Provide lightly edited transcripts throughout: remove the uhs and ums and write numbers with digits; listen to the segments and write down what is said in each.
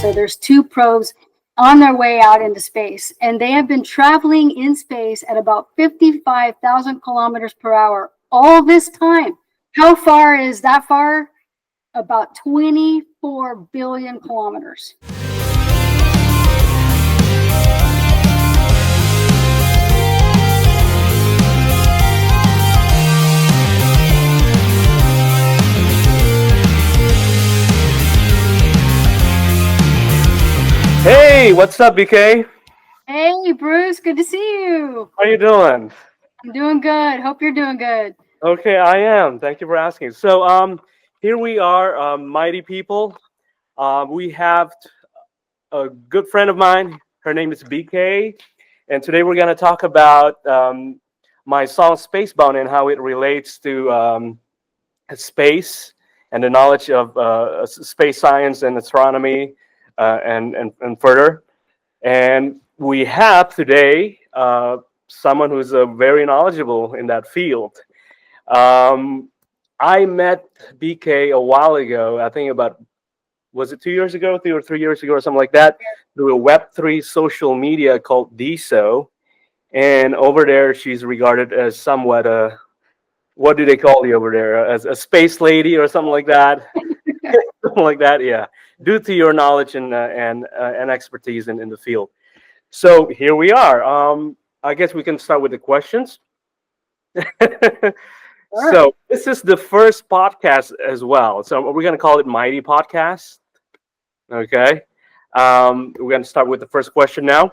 NASA. There's two probes on their way out into space, and they have been traveling in space at about 55,000 kilometers per hour all this time. How far is that far? About 24 billion kilometers. Hey, what's up, BK? Hey, Bruce, good to see you. How you doing? I'm doing good. Hope you're doing good. Okay, I am. Thank you for asking. So, here we are, mighty people. We have a good friend of mine. Her name is BK, and today we're going to talk about my song "Spacebound" and how it relates to space and the knowledge of space science and astronomy, and further. And we have today someone who's very knowledgeable in that field. Um, I met BK a while ago. I think was it 2 years ago, 3 or 3 years ago, or something like that, through a Web3 social media called DSO. And over there, she's regarded as somewhat what do they call you over there? As a space lady or something like that? Something like that, yeah. Due to your knowledge and expertise in the field. So here we are. I guess we can start with the questions. Sure. So this is the first podcast as well. So we're going to call it Mighty Podcast. Okay. We're going to start with the first question now.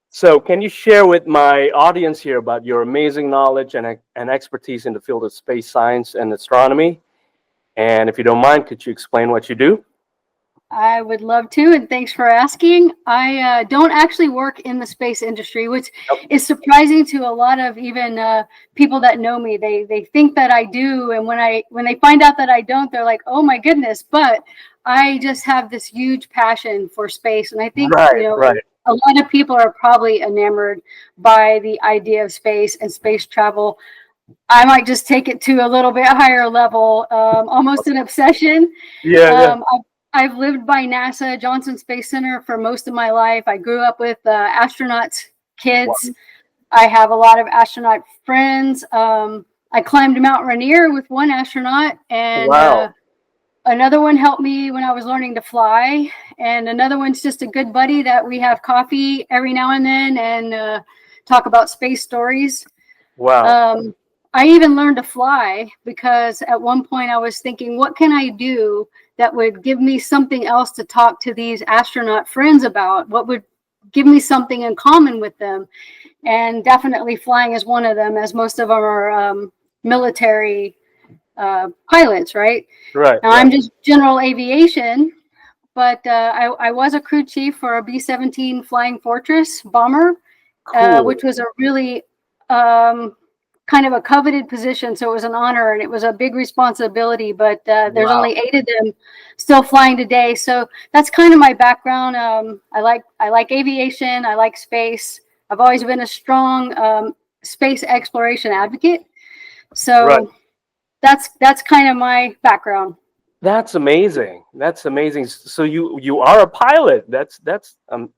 So can you share with my audience here about your amazing knowledge and expertise in the field of space science and astronomy? And if you don't mind, could you explain what you do? I would love to, and thanks for asking. I don't actually work in the space industry, which is surprising to a lot of even people that know me. They think that I do, and when they find out that I don't, they're like, "Oh my goodness!" But I just have this huge passion for space, and I think Right. a lot of people are probably enamored by the idea of space and space travel. I might just take it to a little bit higher level, almost an obsession. Yeah. I've lived by NASA Johnson Space Center for most of my life. I grew up with astronauts, kids. Wow. I have a lot of astronaut friends. I climbed Mount Rainier with one astronaut, and Wow. another one helped me when I was learning to fly. And another one's just a good buddy that we have coffee every now and then and talk about space stories. Wow. I even learned to fly because at one point I was thinking, what can I do that would give me something else to talk to these astronaut friends about? What would give me something in common with them? And definitely flying is one of them, as most of them are military pilots, right? Right. Now, I'm just general aviation, but I was a crew chief for a B-17 Flying Fortress bomber, Cool. which was a really kind of a coveted position. So it was an honor and it was a big responsibility, but there's Wow. only 8 of them still flying today. So that's kind of my background. I like aviation. I like space. I've always been a strong space exploration advocate. So Right. that's kind of my background. That's amazing. That's amazing. So you are a pilot. That's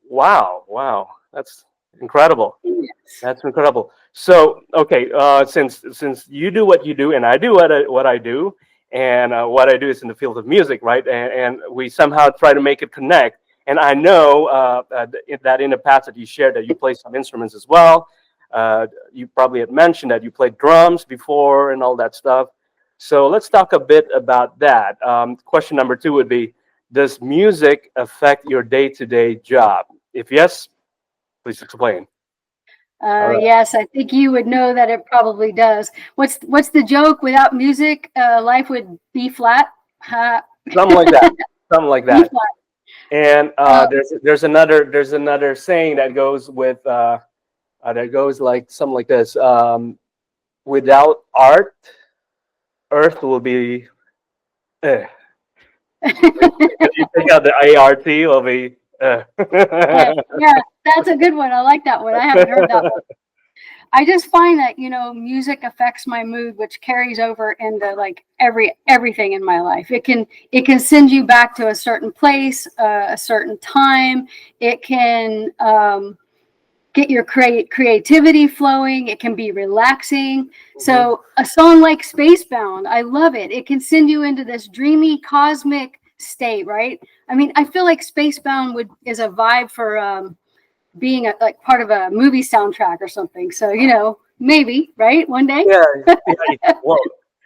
wow. That's incredible. Yes. That's incredible. So okay, since you do what you do and I do what I do, and what I do is in the field of music, right? And we somehow try to make it connect. And I know that in the past that you shared that you play some instruments as well. You probably had mentioned that you played drums before and all that stuff. So let's talk a bit about that. Question number 2 would be, does music affect your day-to-day job? If yes, please explain. All right. Yes, I think you would know that it probably does. What's the joke? Without music, life would be flat. Something like that. Something like Be that. flat. And there's another saying that goes with that goes like something like this. Without art, Earth will be. If you take out the ART, will be. Yeah, that's a good one. I like that one. I haven't heard that one. I just find that, music affects my mood, which carries over into like everything in my life. It can send you back to a certain place, a certain time. It can get your creativity flowing. It can be relaxing. Mm-hmm. So a song like Spacebound, I love it. It can send you into this dreamy cosmic state, right? I mean, I feel like Spacebound is a vibe for being like part of a movie soundtrack or something. So, maybe, right? One day. Yeah, yeah. Well,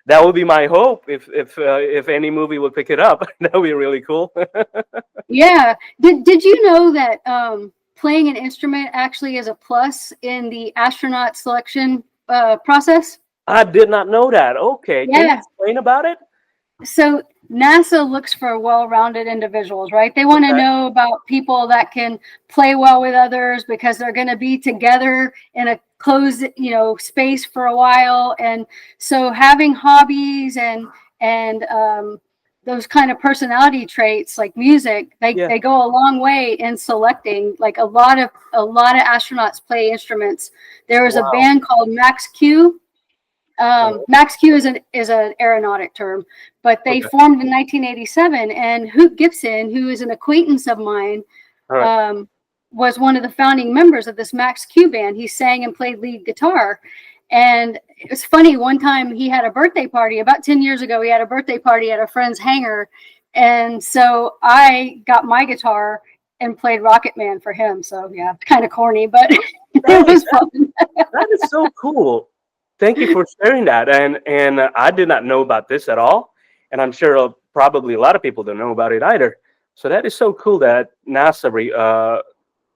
that would be my hope if any movie would pick it up. That would be really cool. Yeah. Did you know that playing an instrument actually is a plus in the astronaut selection process? I did not know that. Okay, can you Yeah. explain about it? So NASA looks for well-rounded individuals, right? They want to Okay. know about people that can play well with others because they're going to be together in a closed, space for a while. And so having hobbies and those kind of personality traits like music, Yeah. they go a long way in selecting. Like a lot of astronauts play instruments. There was a Wow. band called Max Q. Max Q is an aeronautic term, but they Okay. formed in 1987. And Hoot Gibson, who is an acquaintance of mine, All right. was one of the founding members of this Max Q band. He sang and played lead guitar. And it was funny, one time he had a birthday party, about 10 years ago, he had a birthday party at a friend's hangar. And so I got my guitar and played Rocket Man for him. So yeah, kind of corny, but it was fun. That is so cool. Thank you for sharing that. And I did not know about this at all. And I'm sure probably a lot of people don't know about it either. So that is so cool that NASA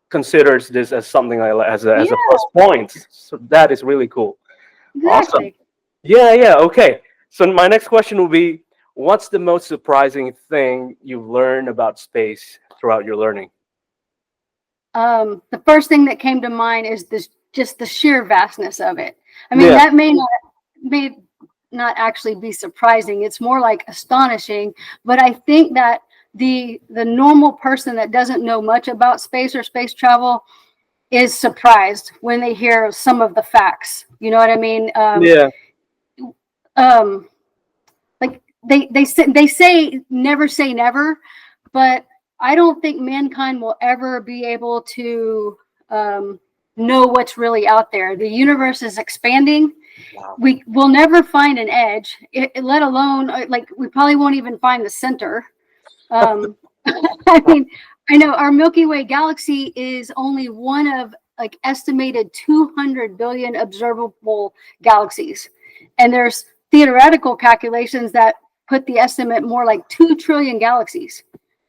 considers this as something like as a plus point. So that is really cool. Awesome. Exactly. Yeah. Okay. So my next question will be, what's the most surprising thing you've learned about space throughout your learning? The first thing that came to mind is just the sheer vastness of it. I mean, Yeah. that may not actually be surprising. It's more like astonishing. But I think that the normal person that doesn't know much about space or space travel is surprised when they hear some of the facts. You know what I mean? Yeah. Like they say never say never, but I don't think mankind will ever be able to know what's really out there. The universe is expanding. Wow. We will never find an edge, let alone like we probably won't even find the center. I mean, I know our Milky Way galaxy is only one of like estimated 200 billion observable galaxies, and there's theoretical calculations that put the estimate more like 2 trillion galaxies.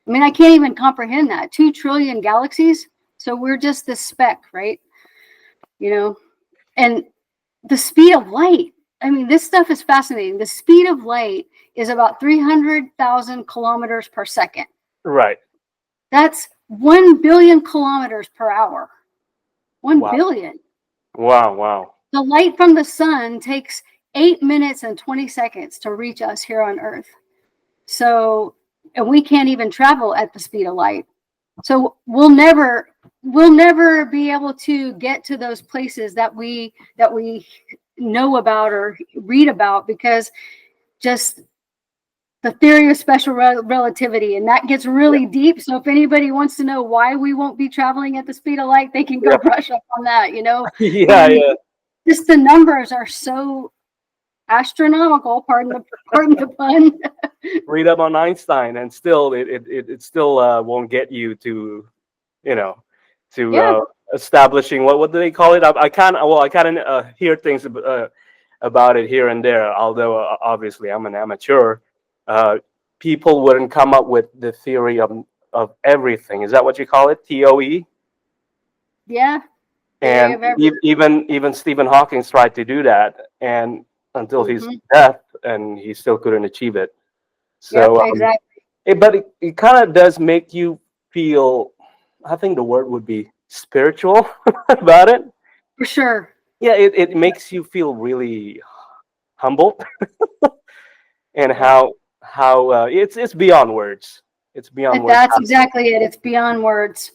I mean, I can't even comprehend that. 2 trillion galaxies. So we're just this speck, right? And the speed of light. I mean, this stuff is fascinating. The speed of light is about 300,000 kilometers per second. Right. That's 1 billion kilometers per hour. 1 Wow. billion. Wow. The light from the sun takes 8 minutes and 20 seconds to reach us here on Earth. So, and we can't even travel at the speed of light. So we'll never be able to get to those places that we know about or read about, because just the theory of special relativity, and that gets really deep. So if anybody wants to know why we won't be traveling at the speed of light, they can go brush up on that. Yeah. Just the numbers are so astronomical. Pardon the pun. Read up on Einstein, and still it still won't get you to establishing what do they call it? I kind of hear things about it here and there. Although obviously I'm an amateur, people wouldn't come up with the theory of everything. Is that what you call it? TOE? Yeah. And even Stephen Hawking tried to do that, and until his death, and he still couldn't achieve it. So exactly. But it kind of does make you feel, I think the word would be spiritual about it. For sure. Yeah, it makes you feel really humble, and how it's beyond words. It's beyond words. That's exactly it. It's beyond words.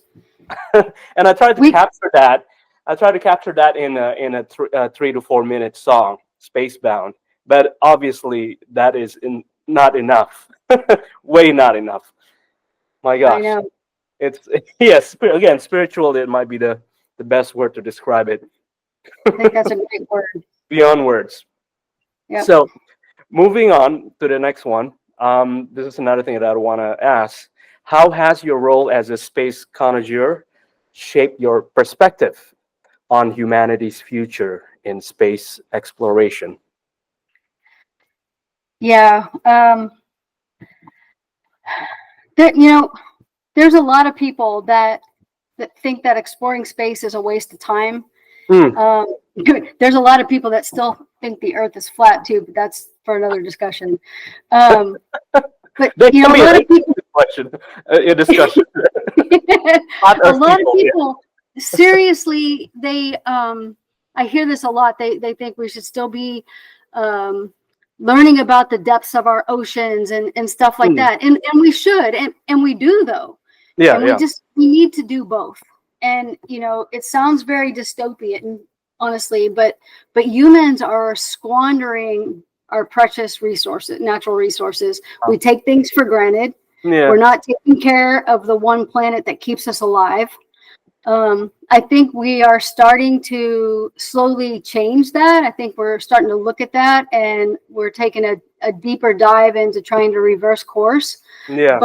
And I tried to capture that I tried to capture that in a 3 to 4 minute song, Spacebound. But obviously, that is not enough. Way not enough. My I gosh, know. it's yes. Again, spiritual. It might be the best word to describe it. I think that's a great word. Beyond words. Yep. So, moving on to the next one. This is another thing that I want to ask. How has your role as a space connoisseur shaped your perspective on humanity's future in space exploration? Yeah. There's a lot of people that think that exploring space is a waste of time. Hmm. There's a lot of people that still think the Earth is flat too, but that's for another discussion. But That a can be lot an of people, question, a discussion. Not a Earth lot of people. people, seriously, I hear this a lot. They think we should still be learning about the depths of our oceans and stuff like Hmm. that, and we should, and we do though, Yeah, and yeah. we need to do both. And it sounds very dystopian, honestly, but humans are squandering our precious resources, natural resources. We take things for granted. Yeah. We're not taking care of the one planet that keeps us alive. I think we are starting to slowly change that. I think we're starting to look at that, and we're taking a deeper dive into trying to reverse course. Yeah.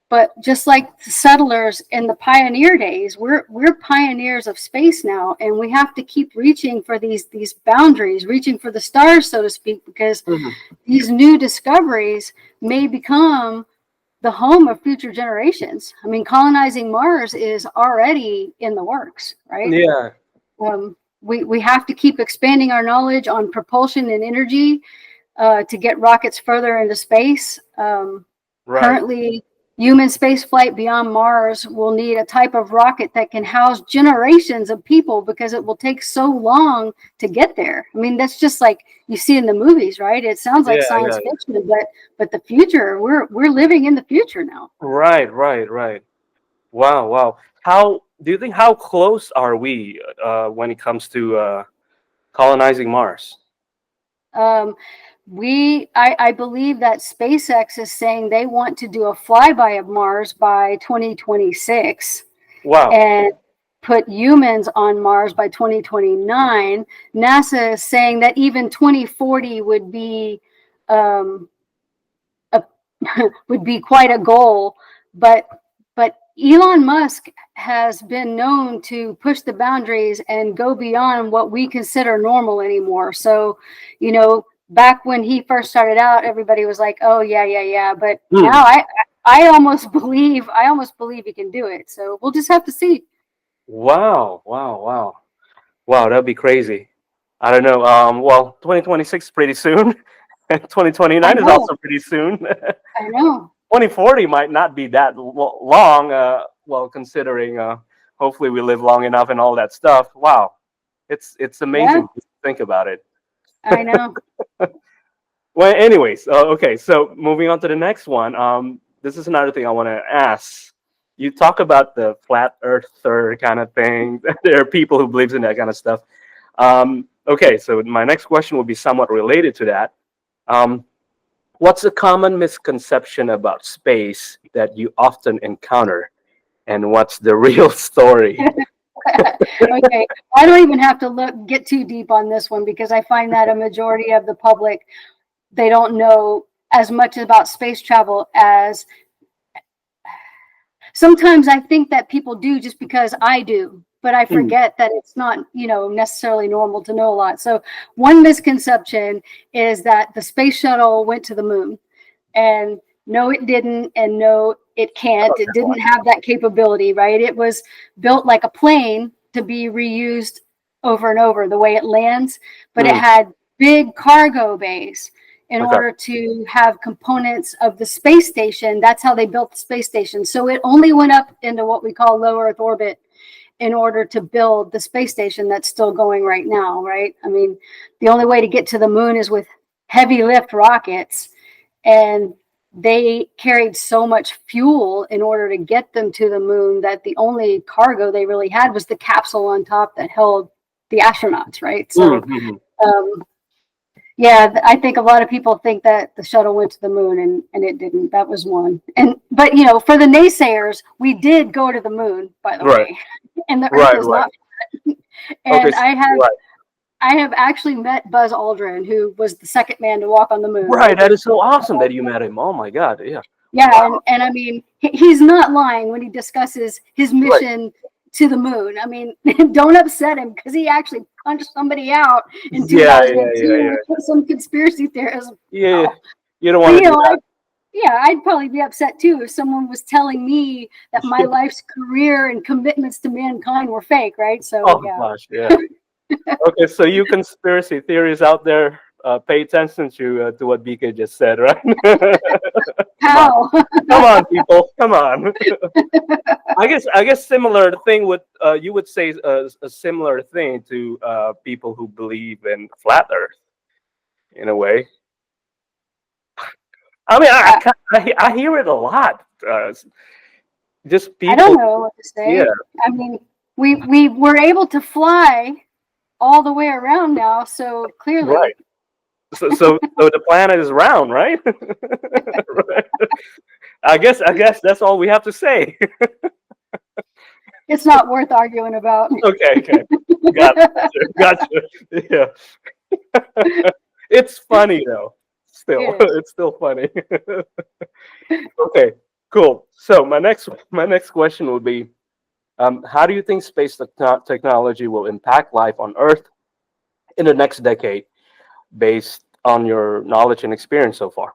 But just like the settlers in the pioneer days, we're pioneers of space now, and we have to keep reaching for these boundaries, reaching for the stars, so to speak, because these new discoveries may become the home of future generations. I mean, colonizing Mars is already in the works, right? Yeah. We have to keep expanding our knowledge on propulsion and energy to get rockets further into space. Right. Currently, human spaceflight beyond Mars will need a type of rocket that can house generations of people because it will take so long to get there. I mean, that's just like you see in the movies, right? It sounds like science fiction, but the future, we're living in the future now. Right, right, right. Wow, wow. How do you think how close are we when it comes to colonizing Mars? I believe that SpaceX is saying they want to do a flyby of Mars by 2026. Wow. And put humans on Mars by 2029. NASA is saying that even 2040 would be would be quite a goal, but Elon Musk has been known to push the boundaries and go beyond what we consider normal anymore. So, back when he first started out, everybody was like, "Oh yeah," but now I almost believe he can do it. So we'll just have to see. Wow, wow, wow. Wow, that'd be crazy. I don't know. Well, 2026 is pretty soon. And I 2029 is know, also pretty soon. I know. 2040 might not be that long. Well, considering hopefully we live long enough and all that stuff. Wow, it's Yeah, amazing to think about it. I know. Well, anyways, okay. So moving on to the next one. This is another thing I want to ask. You talk about the flat earther kind of thing. There are people who believes in that kind of stuff. Okay, so my next question will be somewhat related to that. What's a common misconception about space that you often encounter, and what's the real story? Okay, I don't even have to get too deep on this one because I find that a majority of the public, they don't know as much about space travel as sometimes I think that people do just because I do, but I forget that it's not, necessarily normal to know a lot. So one misconception is that the space shuttle went to the moon, and no, it didn't, and no, it can't. It didn't have that capability, right? It was built like a plane to be reused over and over the way it lands, but it had big cargo bays in order to have components of the space station. That's how they built the space station. So it only went up into what we call low Earth orbit in order to build the space station that's still going right now, right? I mean, the only way to get to the moon is with heavy lift rockets. And they carried so much fuel in order to get them to the moon that the only cargo they really had was the capsule on top that held the astronauts, right? So, yeah, I think a lot of people think that the shuttle went to the moon, and it didn't. That was one. But for the naysayers, we did go to the moon, by the way, and the Earth is not flat. And Okay, I have actually met Buzz Aldrin, who was the second man to walk on the moon. right. That is so awesome that you met him. Oh my God, yeah. Yeah, wow. and I mean, he's not lying when he discusses his mission to the moon. I mean, don't upset him because he actually punched somebody out in 2002 with some conspiracy theorists. Yeah, you don't want to do that. I'd probably be upset too if someone was telling me that my life's career and commitments to mankind were fake, right? So, gosh, yeah. Okay, so you conspiracy theories out there, pay attention to what BK just said, right? How? Come on, people, come on. I guess similar thing with you would say a similar thing to people who believe in flat Earth, in a way. I mean, I hear it a lot. Just people. I don't know what to say. Yeah. I mean, we were able to fly all the way around now, so clearly. Right. So the planet is round, right? Right. I guess that's all we have to say. It's not worth arguing about. Okay. Gotcha. Yeah. It's funny though. Still, it's still funny. Okay, cool. So my next question would be, how do you think space technology will impact life on Earth in the next decade, based on your knowledge and experience so far?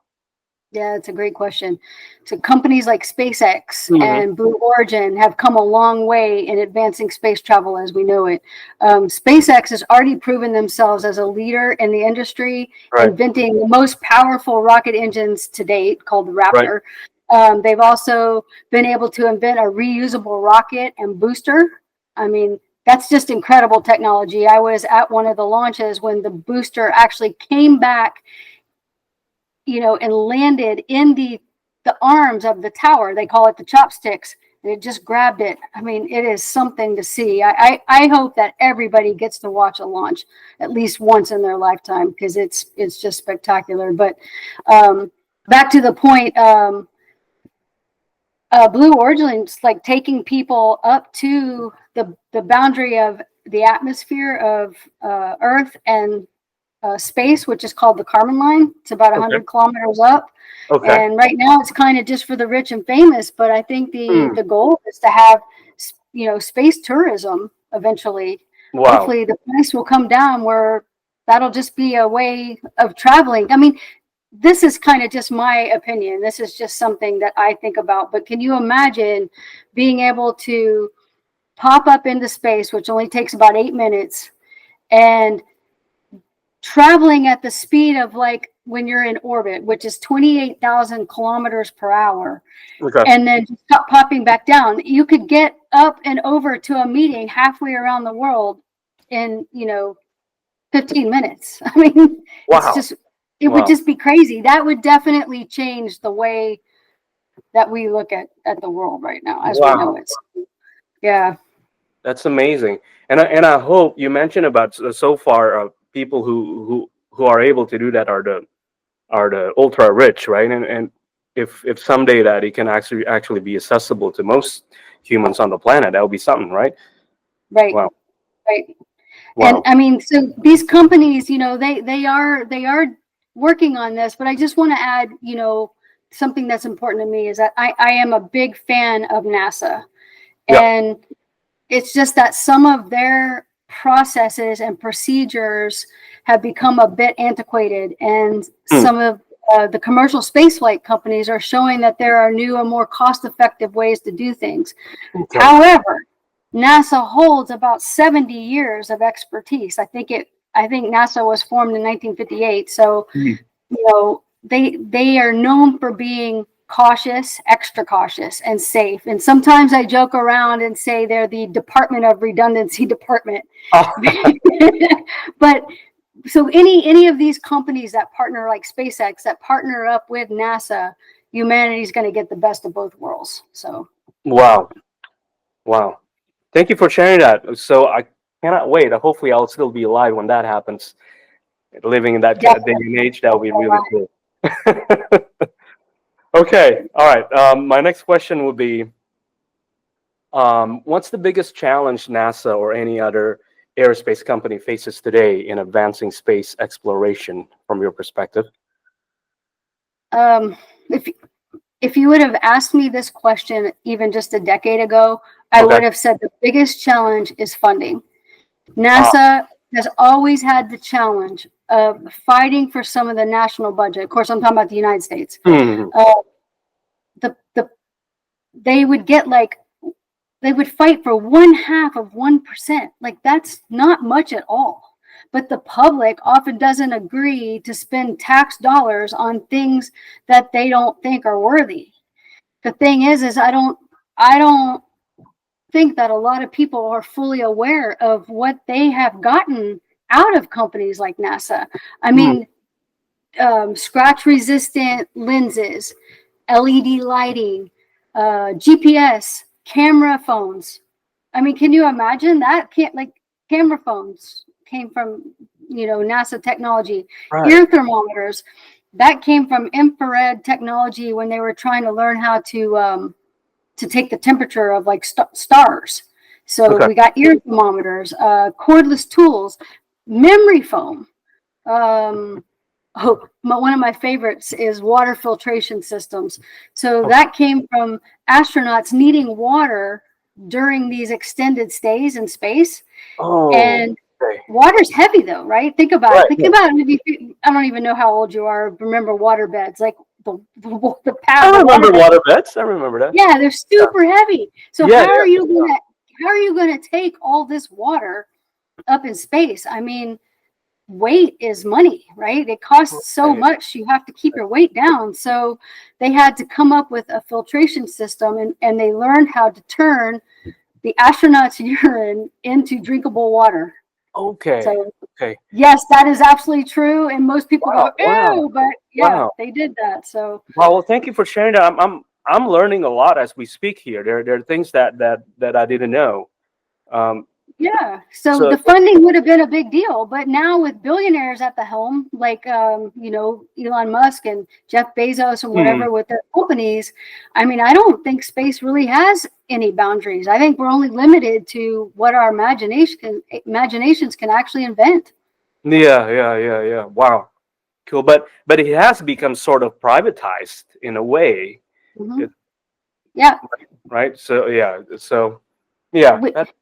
Yeah, it's a great question. So companies like SpaceX and Blue Origin have come a long way in advancing space travel as we know it. SpaceX has already proven themselves as a leader in the industry, inventing the most powerful rocket engines to date, called the Raptor. They've also been able to invent a reusable rocket and booster. I mean, that's just incredible technology. I was at one of the launches when the booster actually came back, and landed in the arms of the tower. They call it the chopsticks. And it just grabbed it. I mean, it is something to see. I hope that everybody gets to watch a launch at least once in their lifetime because it's just spectacular. But back to the point, Blue Origin's like taking people up to the boundary of the atmosphere of Earth and space, which is called the Kármán line. It's about 100 kilometers up. And right now it's kind of just for the rich and famous, but I think the goal is to have, space tourism eventually. Wow. Hopefully the price will come down where that'll just be a way of traveling. I mean, this is kind of just my opinion. This is just something that I think about, but can you imagine being able to pop up into space, which only takes about 8 minutes, and traveling at the speed of like when you're in orbit, which is 28,000 kilometers per hour, and then stop popping back down. You could get up and over to a meeting halfway around the world in 15 minutes. I mean, it's just would just be crazy. That would definitely change the way that we look at the world right now as we know it. Yeah, that's amazing. And I hope you mentioned about so far people who are able to do that are the ultra rich, right? And if someday that it can actually be accessible to most humans on the planet, that would be something, right? Right. Wow. Right. Wow. And I mean, so these companies, they are working on this, but I just want to add, something that's important to me is that I am a big fan of NASA, and it's just that some of their processes and procedures have become a bit antiquated, and some of the commercial spaceflight companies are showing that there are new and more cost-effective ways to do things. However, NASA holds about 70 years of expertise. I think NASA was formed in 1958, so they are known for being cautious, extra cautious, and safe. And sometimes I joke around and say they're the Department of Redundancy department. But so any of these companies that partner, like SpaceX, that partner up with NASA, humanity's going to get the best of both worlds. So Wow. Wow. Thank you for sharing that. So I cannot wait. Hopefully, I'll still be alive when that happens. Living in that day definitely. and age, that would be really cool. Okay. All right. My next question would be, what's the biggest challenge NASA or any other aerospace company faces today in advancing space exploration from your perspective? Um, if you would have asked me this question even just a decade ago, I Okay. would have said the biggest challenge is funding. NASA has always had the challenge of fighting for some of the national budget. Of course, I'm talking about the United States. Mhm. They would get like, they would fight for 0.5%. Like, that's not much at all. But the public often doesn't agree to spend tax dollars on things that they don't think are worthy. The thing is I don't think that a lot of people are fully aware of what they have gotten out of companies like NASA. I mean, scratch resistant lenses, LED lighting, GPS, camera phones. I mean, can you imagine that? Can't, like, camera phones came from, NASA technology. Right. Ear thermometers, that came from infrared technology when they were trying to learn how to take the temperature of like stars. So Okay. we got ear thermometers, cordless tools, memory foam. One of my favorites is water filtration systems. So that came from astronauts needing water during these extended stays in space. Oh. And Okay. water's heavy though, right? Think about Right. it. Think about it. I don't even know how old you are. Remember water beds, like the pad. I The remember water bed. water beds. I remember that. Yeah, they're super heavy. So Yeah, how are you gonna take all this water up in space? I mean, weight is money, right? It costs so much. You have to keep your weight down. So they had to come up with a filtration system, and they learned how to turn the astronauts' urine into drinkable water. Okay. So Okay. yes, that is absolutely true. And most people Wow. go, Wow. ew, but yeah, Wow. they did that. So Well, thank you for sharing that. I'm learning a lot as we speak here. There are things that I didn't know. yeah, so So the funding would have been a big deal, but now with billionaires at the helm, like Elon Musk and Jeff Bezos and whatever with their companies, I mean, I don't think space really has any boundaries. I think we're only limited to what our imaginations can actually invent. yeah. Wow. Cool. But it has become sort of privatized in a way. Mm-hmm. It, Yeah. right. So yeah. So yeah. That's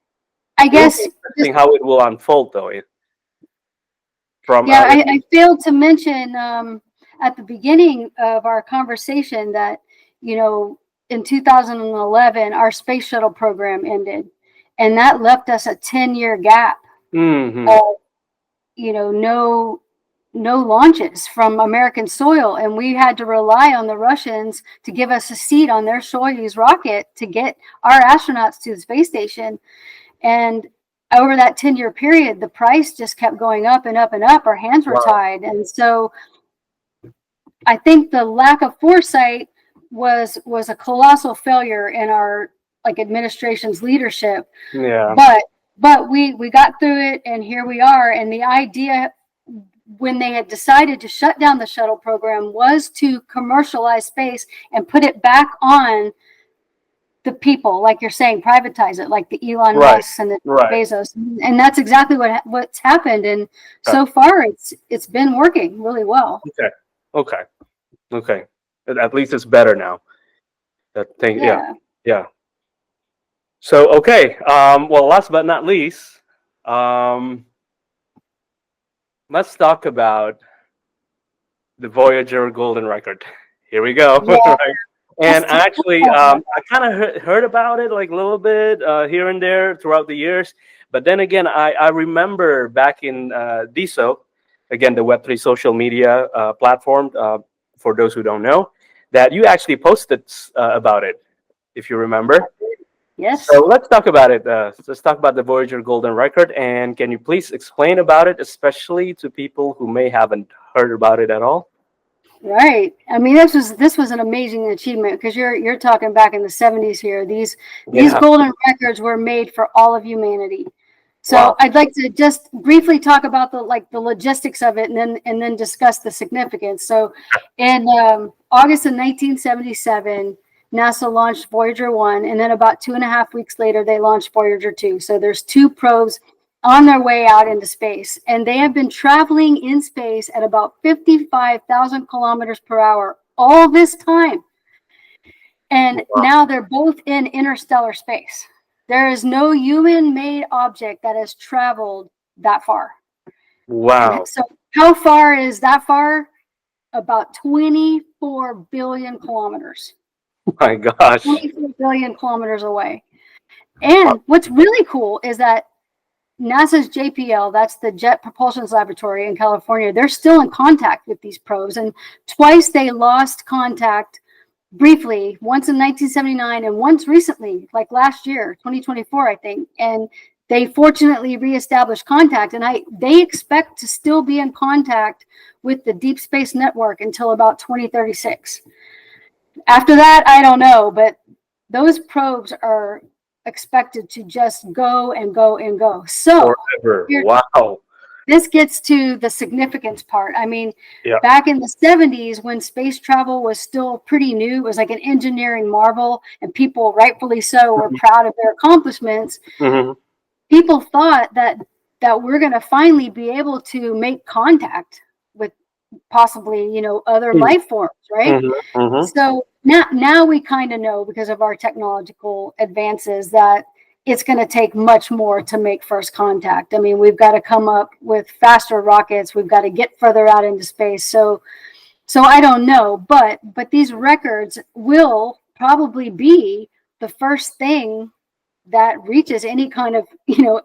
I guess interesting how it will unfold though. I failed to mention at the beginning of our conversation that, in 2011, our space shuttle program ended, and that left us a 10-year gap of, no launches from American soil, and we had to rely on the Russians to give us a seat on their Soyuz rocket to get our astronauts to the space station. And over that 10-year period, the price just kept going up and up and up. Our hands were tied. And so I think the lack of foresight was a colossal failure in our administration's leadership. Yeah. But we got through it, and here we are. And the idea when they had decided to shut down the shuttle program was to commercialize space and put it back on the people, like you're saying, privatize it, like the Elon Musk and the Bezos, and that's exactly what's happened. And so far, it's been working really well. Okay. At least it's better now. That thing, yeah. So okay. Well, last but not least, let's talk about the Voyager Golden Record. Here we go. Yeah. And actually, I kind of heard about it like a little bit here and there throughout the years. But then again, I remember back in DSO, again, the Web3 social media platform, for those who don't know, that you actually posted about it, if you remember. Yes. So let's talk about it. Let's talk about the Voyager Golden Record. And can you please explain about it, especially to people who may haven't heard about it at all? Right. I mean, this was an amazing achievement because you're talking back in the 70s here. These Yeah. golden records were made for all of humanity. So Wow. I'd like to just briefly talk about the logistics of it, and then discuss the significance. So, in August of 1977, NASA launched Voyager 1, and then about 2.5 weeks later, they launched Voyager 2. So there's two probes on their way out into space, and they have been traveling in space at about 55,000 kilometers per hour all this time. And now they're both in interstellar space. There is no human-made object that has traveled that far. And Wow. so how far is that far? About 24 billion kilometers. My gosh. 24 billion kilometers away. And what's really cool is that NASA's JPL, that's the Jet Propulsion Laboratory in California, they're still in contact with these probes. And twice they lost contact briefly, once in 1979 and once recently, like last year, 2024, I think. And they fortunately reestablished contact, and they expect to still be in contact with the Deep Space Network until about 2036. After that, I don't know, but those probes are expected to just go and go and go. So Forever. here, Wow. this gets to the significance part. I mean, Yeah. back in the 70s, when space travel was still pretty new, it was like an engineering marvel, and people, rightfully so, were proud of their accomplishments. Hmm. People thought that we're going to finally be able to make contact with possibly, other life forms, right? Hmm. Hmm. So now we kind of know, because of our technological advances, that it's going to take much more to make first contact. I mean, we've got to come up with faster rockets. We've got to get further out into space. So I don't know, but these records will probably be the first thing that reaches any kind of,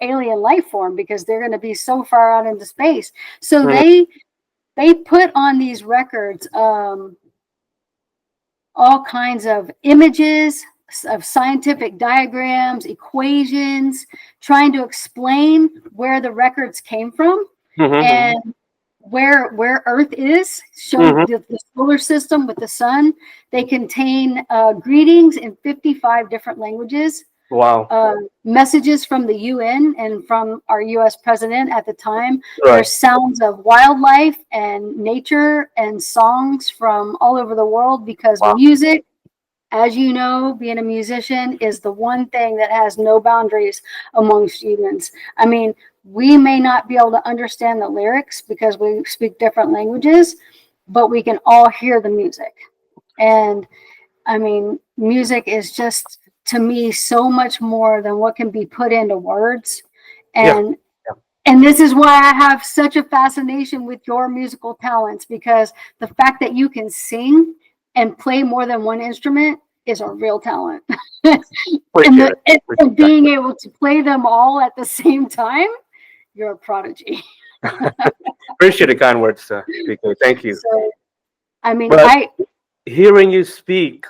alien life form, because they're going to be so far out into space. So Hmm. they put on these records all kinds of images, of scientific diagrams, equations, trying to explain where the records came from, Hmm. and where Earth is, showing Hmm. the solar system with the sun. They contain greetings in 55 different languages, Wow. messages from the UN and from our US president at the time. Right. There's sounds of wildlife and nature and songs from all over the world, because Wow. music, as you know, being a musician, is the one thing that has no boundaries amongst humans. I mean, we may not be able to understand the lyrics because we speak different languages, but we can all hear the music. And I mean, music is just, to me, so much more than what can be put into words. Yeah. And this is why I have such a fascination with your musical talents, because the fact that you can sing and play more than one instrument is a real talent. Appreciate it. And being able to play them all at the same time, you're a prodigy. Appreciate the kind words, PK. Thank you. So, I mean, But hearing you speak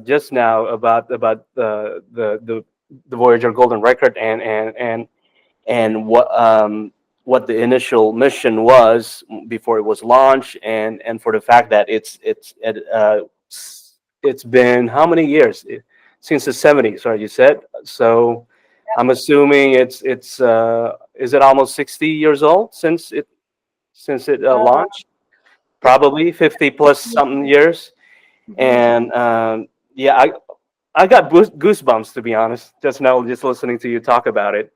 just now about the Voyager Golden Record and what the initial mission was before it was launched, and for the fact that it's been how many years? Since the 70s, right? You said so. I'm assuming it's is it almost 60 years old since it uh, launched? Probably 50 plus something years. And yeah, I got goosebumps, to be honest, just now, just listening to you talk about it.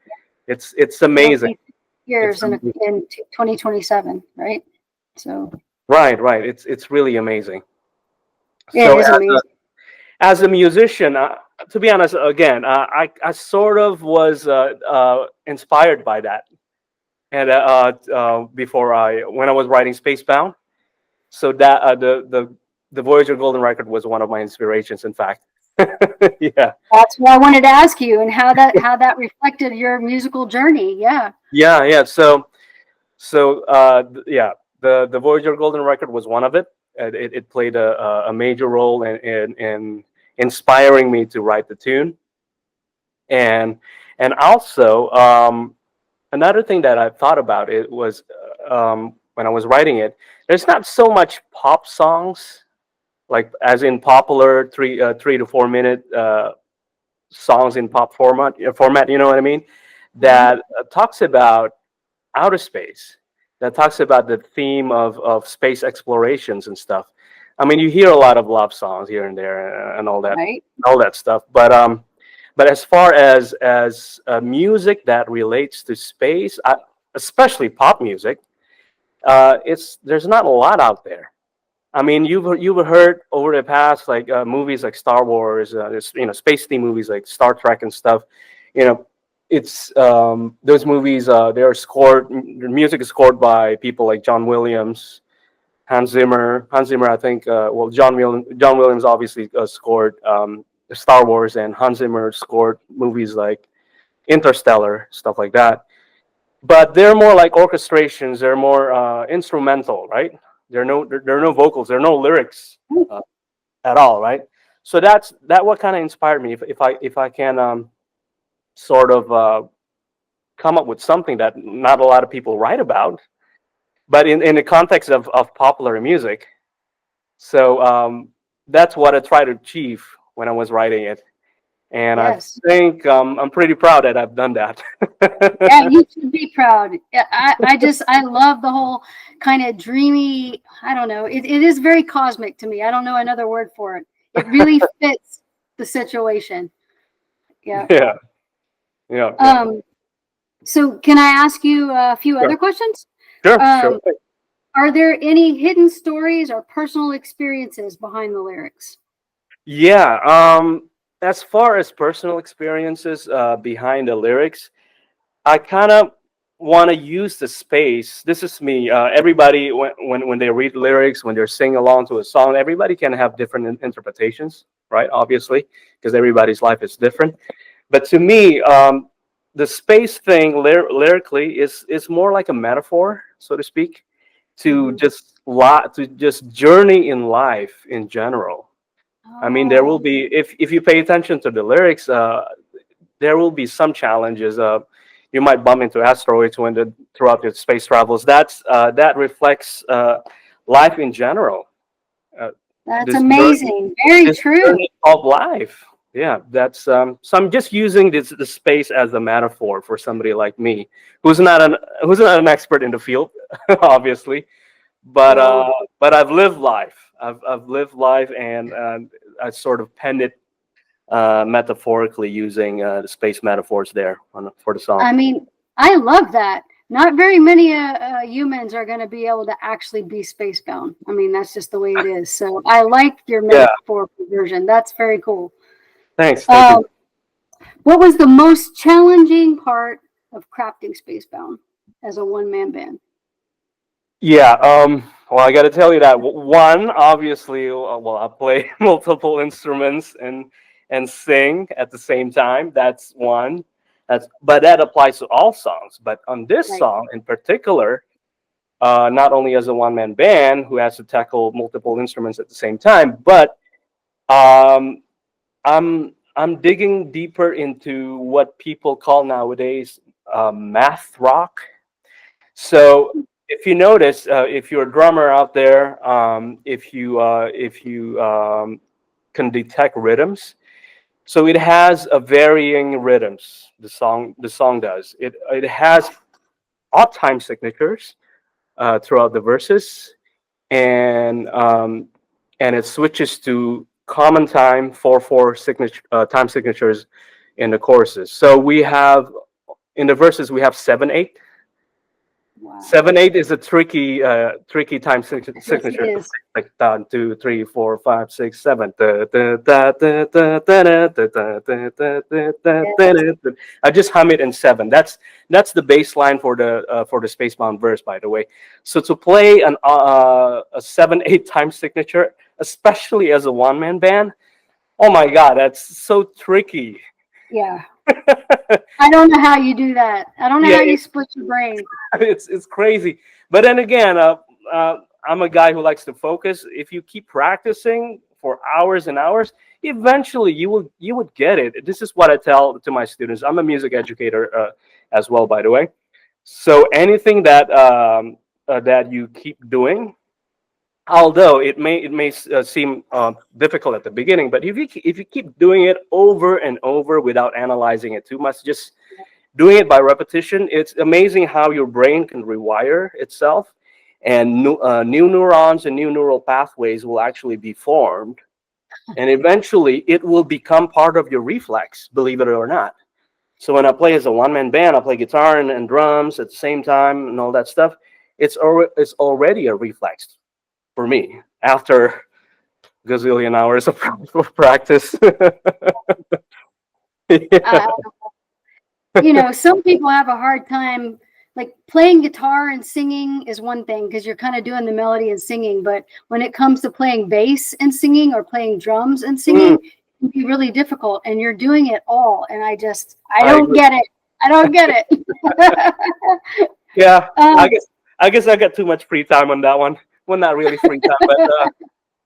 It's it'll amazing. be It's years amazing. in 2027, right? So Right. It's really amazing. yeah, it So is amazing. as a musician, to be honest, again, I sort of was inspired by that, and before I when I was writing Spacebound, so that the Voyager Golden Record was one of my inspirations. In fact, yeah. That's what I wanted to ask you, and how that reflected your musical journey. Yeah. Yeah. So yeah, the Voyager Golden Record was one of it. It played a major role in inspiring me to write the tune, and also another thing that I thought about it was when I was writing it, there's not so much pop songs, like as in popular 3 to 4 minute songs in pop format. You know what I mean? Mhm. That talks about outer space, that talks about the theme of space explorations and stuff. I mean, you hear a lot of love songs here and there and Right? all that stuff. But as far as music that relates to space, especially pop music, it's there's not a lot out there. I mean, you've heard over the past like movies like Star Wars, space theme movies like Star Trek and stuff. You know, it's those movies. They are scored. The music is scored by people like John Williams, Hans Zimmer. Hans Zimmer, I think. Well, John Williams obviously scored Star Wars, and Hans Zimmer scored movies like Interstellar, stuff like that. But they're more like orchestrations. They're more instrumental, right? There are no vocals. There are no lyrics uh, at all, right? So that what kind of inspired me. If I can sort of come up with something that not a lot of people write about, but in the context of popular music. So that's what I try to achieve when I was writing it, and I Yes. think I'm pretty proud that I've done that. Yeah, you should be proud. Yeah, I love the whole kind of dreamy, I don't know. It is very cosmic to me. I don't know another word for it. It really fits the situation. Yeah. Yeah, yeah, yeah. Um, so can I ask you a few Sure, other questions? sure. Um, are there any hidden stories or personal experiences behind the lyrics? Yeah. As far as personal experiences behind the lyrics, I kind of want to use the space. This is me. Everybody, when they read lyrics, when they're singing along to a song, everybody can have different interpretations, right? Obviously, because everybody's life is different. But to me, the space thing lyrically is more like a metaphor, so to speak, to Mhm. just journey in life in general. I mean, there will Oh, be if you pay attention to the lyrics, there will be some challenges. You might bump into asteroids throughout your space travels. That reflects life in general. Uh, that's this journey, amazing. Very this true. journey of life. Yeah, that's so. I'm just using the space as a metaphor for somebody like me, who's not an expert in the field, obviously, but No. I've lived life. I've lived life, and I sort of penned it metaphorically using the space metaphors there for the song. I mean, I love that. Not very many humans are going to be able to actually be spacebound. I mean, that's just the way it is. So I like your Yeah, metaphorical version. That's very cool. thank you. Um, what was the most challenging part of crafting Spacebound as a one-man band? Yeah, well, I got to tell you that one, obviously, well, I play multiple instruments and sing at the same time. That's one. But that applies to all songs. But on this Right. song in particular, not only as a one-man band who has to tackle multiple instruments at the same time, but um, I'm digging deeper into what people call nowadays math rock. So if you notice, if you're a drummer out there, if you can detect rhythms, so it has a varying rhythms. The song does. It has odd time signatures throughout the verses, and um, and it switches to common time 4/4 signature time signatures in the choruses. So we have in the verses we have 7/8. Wow. 7/8 is a tricky time Yes, it signature to is. play, like 1, 2, 3, 4, 5, 6, 7. Yes. I just hum it in seven. That's the bass line for the Spacebound verse, by the way. So to play a 7/8 time signature, especially as a one man band, oh my God, that's so tricky. Yeah. I don't know how you do that. I don't know Yeah, how you split your brain. it's crazy. But then again, I'm a guy who likes to focus. If you keep practicing for hours and hours, eventually you would get it. This is what I tell to my students. I'm a music educator as well, by the way. So anything that that you keep doing. Although it may seem difficult at the beginning, but if you keep doing it over and over without analyzing it too much, just doing it by repetition, it's amazing how your brain can rewire itself, and new neurons and new neural pathways will actually be formed, and eventually it will become part of your reflex, believe it or not. So when I play as a one-man band, I play guitar and drums at the same time and all that stuff. It's already a reflex for me after gazillion hours of practice. Yeah. Some people have a hard time, like playing guitar and singing is one thing because you're kind of doing the melody and singing. But when it comes to playing bass and singing or playing drums and singing, it can be really difficult. And you're doing it all. And I don't get it. I don't get it. Yeah, I guess I got too much free time on that one. Well, not really free time, but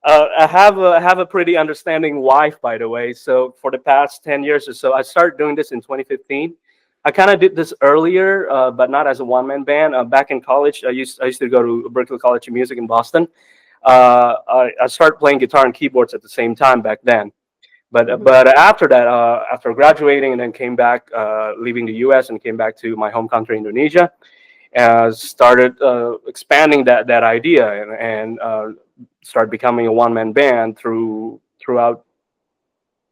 I have a pretty understanding wife, by the way. So for the past 10 years or so, I started doing this in 2015. I kind of did this earlier, but not as a one-man band. Back in college, I used to go to Berklee College of Music in Boston. I started playing guitar and keyboards at the same time back then. But after that, after graduating and then came back, leaving the U.S. and came back to my home country, Indonesia, started expanding that idea and started becoming a one-man band throughout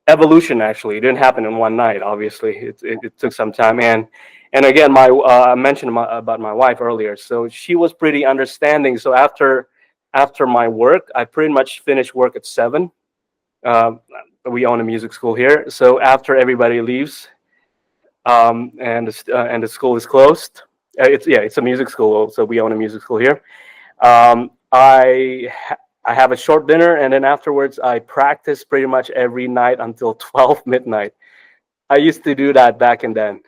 evolution. Actually, it didn't happen in one night. Obviously, it took some time. And again, I mentioned about my wife earlier, so she was pretty understanding. So after my work, I pretty much finished work at 7. We own a music school here, so after everybody leaves, and the school is closed. It's a music school, so we own a music school here. I have a short dinner, and then afterwards I practice pretty much every night until 12 midnight. I used to do that back and then,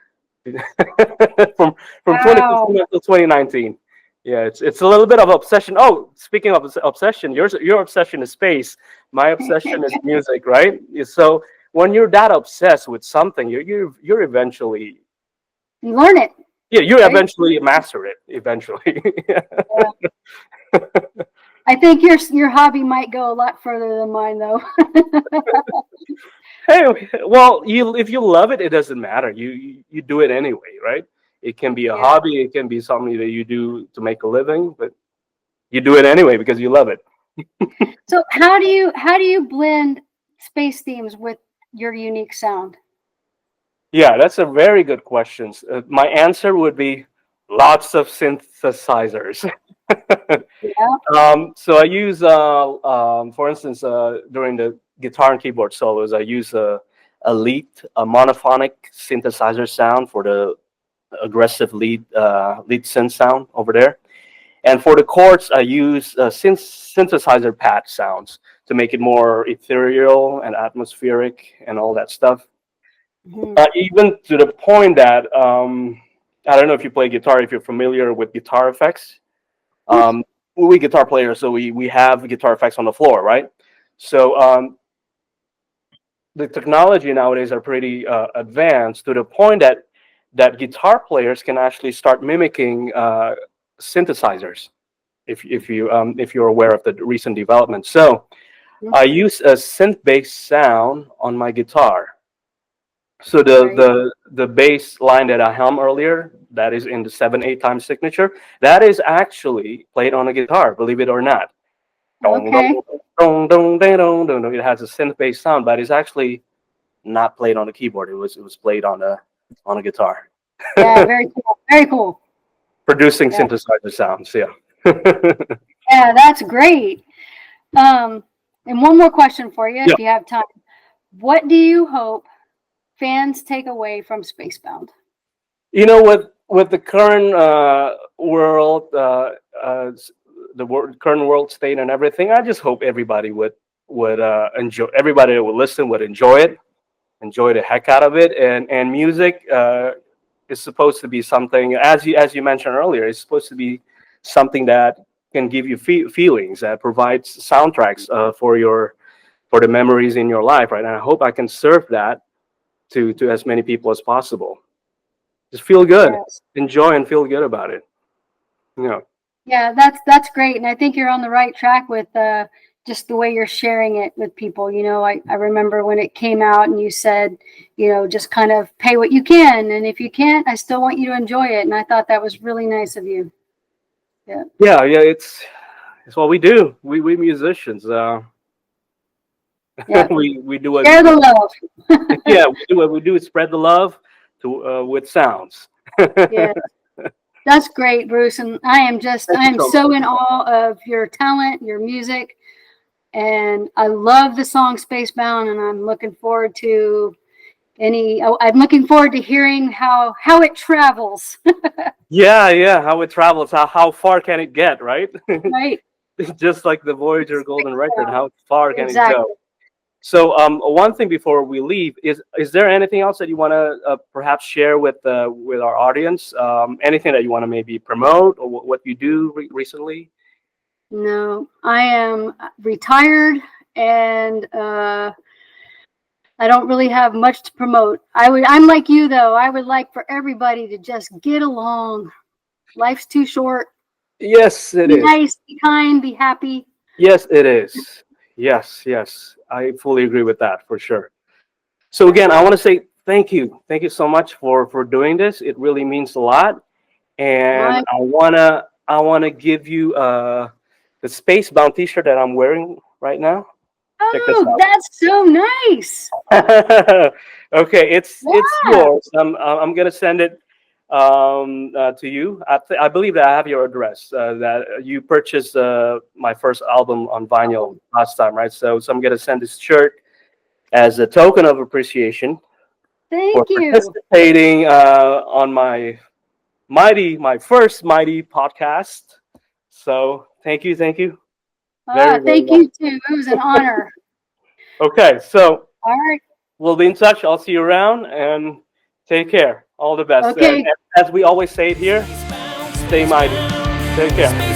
from 2015 until 2019. Yeah, it's a little bit of obsession. Oh, speaking of obsession, your obsession is space. My obsession is music, right? So when you're that obsessed with something, you're eventually, you learn it. Yeah, you eventually master it. Eventually. Yeah. I think your hobby might go a lot further than mine, though. Hey, well, if you love it, it doesn't matter. You do it anyway, right? It can be a hobby. It can be something that you do to make a living, but you do it anyway because you love it. So how do you blend space themes with your unique sound? Yeah, that's a very good question. My answer would be lots of synthesizers. Yeah. So I use, for instance, during the guitar and keyboard solos, I use a monophonic synthesizer sound for the aggressive lead synth sound over there. And for the chords, I use synthesizer pad sounds to make it more ethereal and atmospheric and all that stuff. Even to the point that I don't know if you play guitar, if you're familiar with guitar effects. We guitar players, so we have guitar effects on the floor, right? So the technology nowadays are pretty advanced to the point that guitar players can actually start mimicking synthesizers. If you're aware of the recent development, so I use a synth-based sound on my guitar. So the bass line that I hummed earlier, that is in the 7/8 time signature, that is actually played on a guitar, believe it or not. Okay. It has a synth-based sound, but it's actually not played on a keyboard. It was played on a guitar. Yeah, very cool. Very cool. Producing synthesizer sounds, yeah. Yeah, that's great. And one more question for you, if you have time. What do you hope fans take away from Spacebound? With the current world, current world state and everything, I just hope everybody would enjoy. Everybody that would listen would enjoy the heck out of it. And music is supposed to be something, as you mentioned earlier, it's supposed to be something that can give you feelings, that provides soundtracks for the memories in your life, right? And I hope I can serve that to as many people as possible. Just feel good, enjoy, and feel good about it. Yeah, that's great, and I think you're on the right track with just the way you're sharing it with people. I remember when it came out, and you said, just kind of pay what you can, and if you can't, I still want you to enjoy it. And I thought that was really nice of you. Yeah, Yeah. It's what we do. We musicians. yeah. We do what Share the love. yeah, we do what we do is spread the love to with sounds. Yeah, that's great, Bruce. And I Thank you am so much. so in awe of your talent, your music, and I love the song Spacebound, and I'm looking forward to I'm looking forward to hearing how it travels. Yeah. How it travels. How far can it get? Right. Right. Just like the Voyager Golden Record. How far can it go? Exactly. So, one thing before we leave is there anything else that you want to perhaps share with our audience? Anything that you want to maybe promote or what you do recently? No, I am retired, and I don't really have much to promote. I'm like you though. I would like for everybody to just get along. Life's too short. Yes, it Be is. nice, be kind, be happy. Yes, it is. Yes. I fully agree with that for sure. So again, I want to say thank you so much for doing this. It really means a lot, and My, I wanna give you the Spacebound T-shirt that I'm wearing right now. Check this oh, that's so nice. out. Okay, it's Yeah. yours. I'm gonna send it to you. I believe that I have your address. That you purchased my first album on vinyl last time, right? So I'm gonna send this shirt as a token of appreciation for Thank you. participating on my first mighty podcast. So thank you very Thank much. you too. It was an honor. Okay, so All right. we'll be in touch. I'll see you around and take care. All the best. And Okay. as we always say it here, stay mighty. Take care.